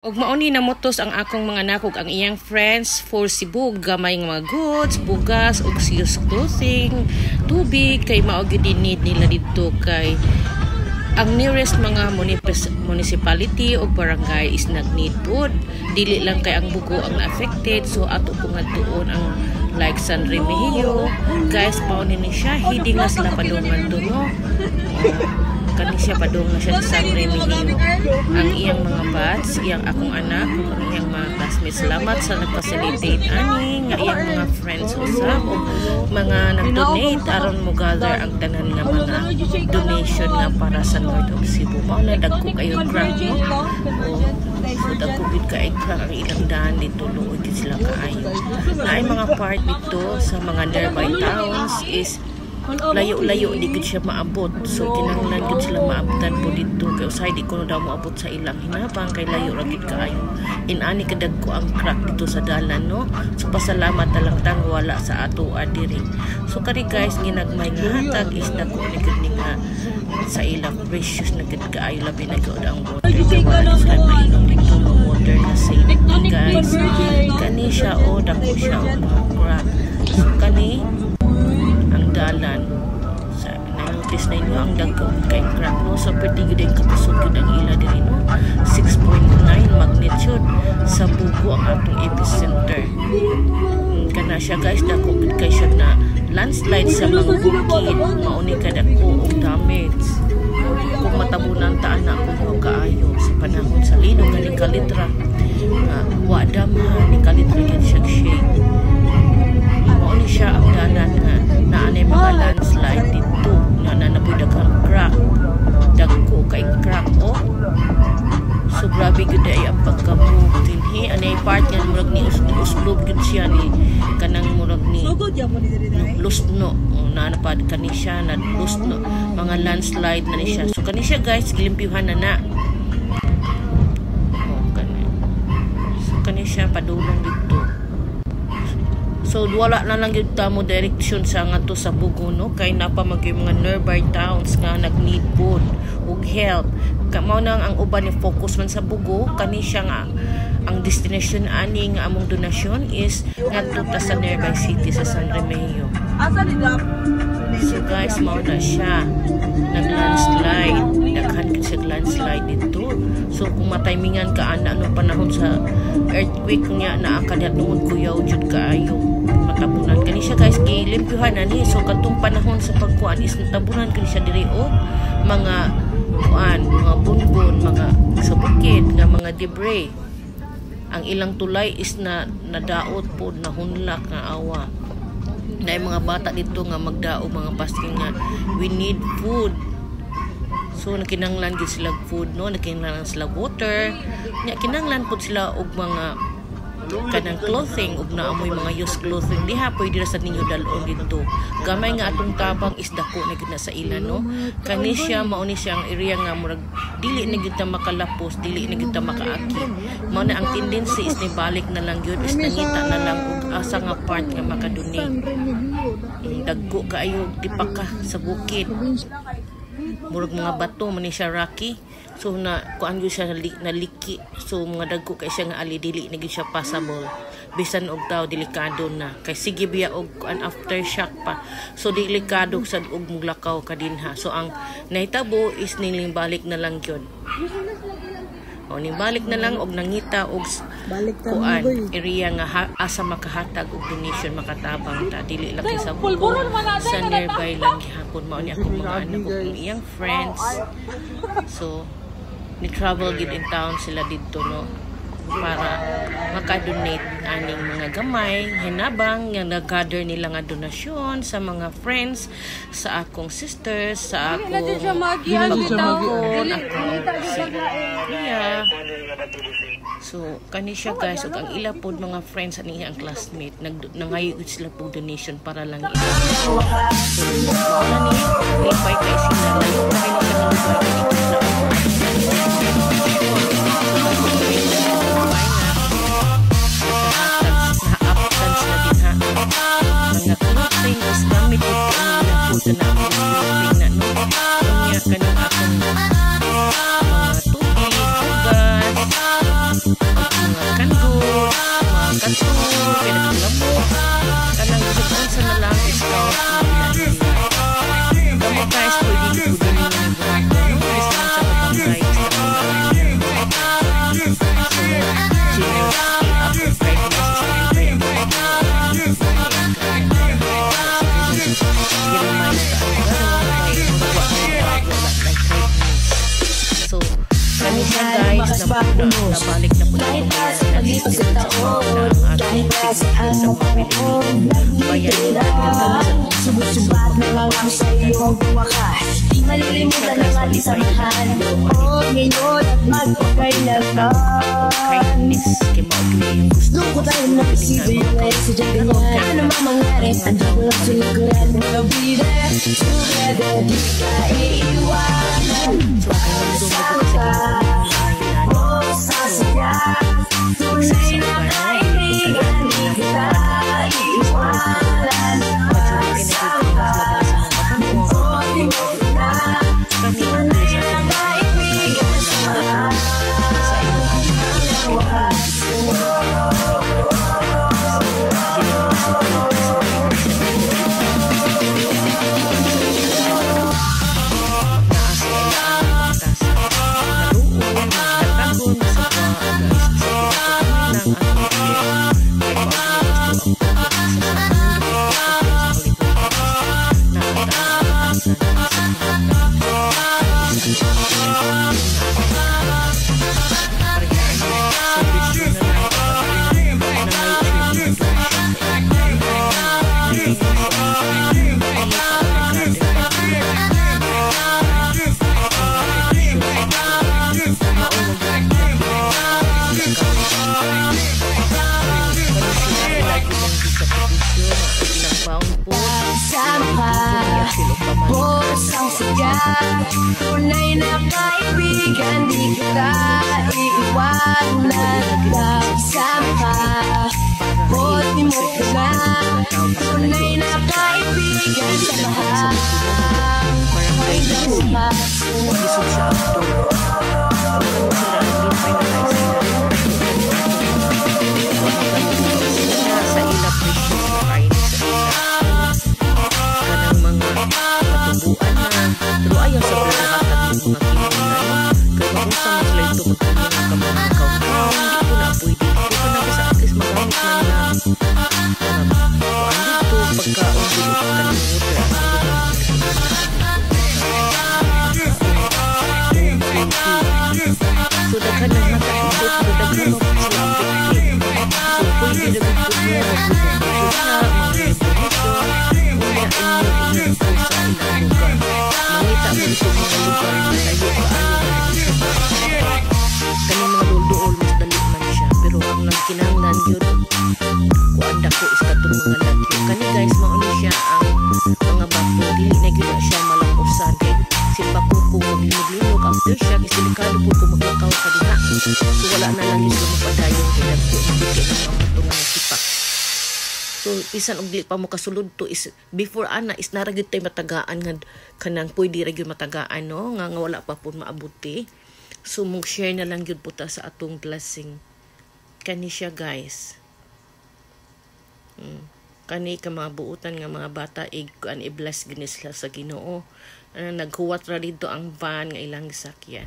Og mauni na motos ang akong mga nakog ang iyang friends for Cebu, gamay nga mga goods, bugas ug serious clothing, tubig kay mao gyud need nila didto kay ang nearest mga municipality o barangay is nag-need food. Dili lang kay ang Bugo ang affected, so ato po nga doon ang like San Remigio. Guys, mauni ni siya, hindi nga sila padungan doon, no? Kani siya padung na siya sa San Remigio. Ang iyang mga bats, iyang akong anak, ang iyang mga classmates. Salamat sa nag-facilitate ani nga iyang mga friends usab o mga nag-donate aron mo gather ang tanan nga mga donation nga para sa North of Cebu. Mao na dagko kayo crack mo. So dagko gid kay crack ang ilang daan dito luod sila kaayo. Naay mga part dito sa mga nearby towns is layo-layo di gud siya maabot, so kinahanglan gud sila maabutan po dito kay usay di ko daw maabot sa ilang hinabang kay layo ra gid kaayo. Inani kadagko ang crack dito sa dalan, no? So pasalamat na lang tang wala sa ato adiri. So kani guys, ginagmay nga hatag is dako ni gud nga sa ilang precious na gud kaayo labi na gud ang water. Wala sa mainom dito ng water na safe guys. Kani siya o dako siya mga crack. So kani dalan sa na-notice na inyo ang dagkong kay crack, no? So pwede yun din kapusog yun ang ila din, no? 6.9 magnitude sa Bugo ang atong epicenter. Kana siya guys, dako kay siya na landslide sa mga bukid, mauni ka dako og damage. Kung matabunan taan na kung kaayo sa panahon sa lino nga ni kalitra, wa damha ni kalitra yan siya shade. Mauni siya ang dalan nga naanay mga landslide dito na nanaboy daghang crack, dagko kay crack o. So grabe gud ay ang pagka-move dinhi anay part nga murag ni uslob gud siya ni kanang murag ni lusno na napad kani siya na lusno mga landslide na ni siya. So kani siya guys gilimpyuhan na kani. So kani siya padulong dito. So wala na lang gyud ta mo direksyon sa ngadto sa Bugo, no? Kay napa magay mga nearby towns nga nag-need food ug help. Mao nang ang uban ni focus man sa Bugo, kani siya nga ang destination ani nga among donasyon is ngadto ta sa nearby city sa San Remigio. So guys, mao na siya nag-landslide, daghan gid siya landslide dito. So kung matimingan ka ana no panahon sa earthquake niya naa kadiyat tungod kuyaw jud kaayo matabunan kani siya guys, gilimpyuhan na ni. So katong panahon sa pagkuan is natabunan kani siya diri o mga kuan, mga bunbon, mga sa bukid nga mga debris. Ang ilang tulay is na nadaot po, nahunlak nga awa. Na mga bata dito nga magdao mga pasking nga we need food. So nakinanglan gid sila food, no? Nakinanglan sila water. Nya kinanglan pud sila og mga kanang clothing ug naamoy mga used clothing. Diha pwede ra sa ninyo dalon dito. Gamay nga atong tabang is dako na gid na sa ila, no? Kani siya mao ni siyang area nga murag dili na gid ta makalapos, dili na gid ta makaaki. Mao na ang tendency is nibalik na lang gyud, is nangita na lang og asa nga part nga makadonate. Dagko kaayo dipaka sa bukid. Murag mga bato man ni siya rocky. So na kuan gyud siya naliki. So mga dagko kay siya nga ali dili na gyud siya passable. Bisan og taw delikado na kay sige biya og an aftershock pa. So delikado sad og muglakaw kadinha. So ang nahitabo is niling balik na lang gyud. O nibalik na lang og nangita og kuan area nga asa makahatag og donation makatabang ta dili lang sa Bugo, sa nearby lang gihapon. Mao ni ako mga anak ug iyang friends. So ni travel gid in town sila didto, no, para makadonate aning mga gamay hinabang nga nag-gather nila nga donasyon sa mga friends, sa akong sisters, sa akong pagkumpon, akong siya. So kani siya guys ug ang ila pod mga friends ani ang classmate nangayod sila pog donation para lang ito. So wala ni ipay kay sila layo na rin sa mga clothing is gamit ito ang food na clothing na no. Kanya kanang akong mga tubig, bugas, kato kay naglamok kanang gibon sa na lang scout mo guys pwede ko din yung guys lang sa kabangay so kami siya guys nabalik na po yung nandito sa ating tignan sa mga Pilipino bayan nila subusubat na lang ako sa iyong wakas di malilimutan ng ating samahan o ngayon at magpakailakan kindness kay maugli yung gusto doon ko tayo napisibig ngayon sa dyan ganyan ano mang mangyari andyan ko lang sa likuran we'll be there together di ka iiwanan kasama o sasaya tunay na kaibigan di kita iiwanan tunay na kaibigan di kita iiwanan kasama ka buti mo na tunay na kaibigan sa mahal may luma sa ilap pero ayaw sa pagkakatan ng mga kinunan kaya mabusa mo sila ito pagkunin ang kamanakaw hindi ko na pwede hindi ko na sa at least magamit man lang kung ano ito pagkaon dito so daghan ng hata ito pero daghan mo sila affected so pwede na ito mo na mga information muna inyo po sa ilang lugar mangita mo ito mga lugar na tayo kani mga dool mas dali man siya pero ang nagkinanglan yun kuanda ko is katong mga laki kani guys mauni siya ang mga bato dili na gyud siya malapusan kay simba ko kung maglinog after siya kasi delikado po kung maglakaw ka diha so wala na lang yun mapadayon kaya po hindi na ang matungan na sipak. So bisan og dili pa mo kasulod to is before ana is naragid tay matagaan nga kanang pwede ra gyud matagaan no nga wala pa pud maabuti. So mo share na lang gyud puta sa atong blessing. Kani siya guys. Kani ka mga buutan nga mga bata i-bless gini sila sa Ginoo. Naghuwat ra dito ang van nga ilang sakyan.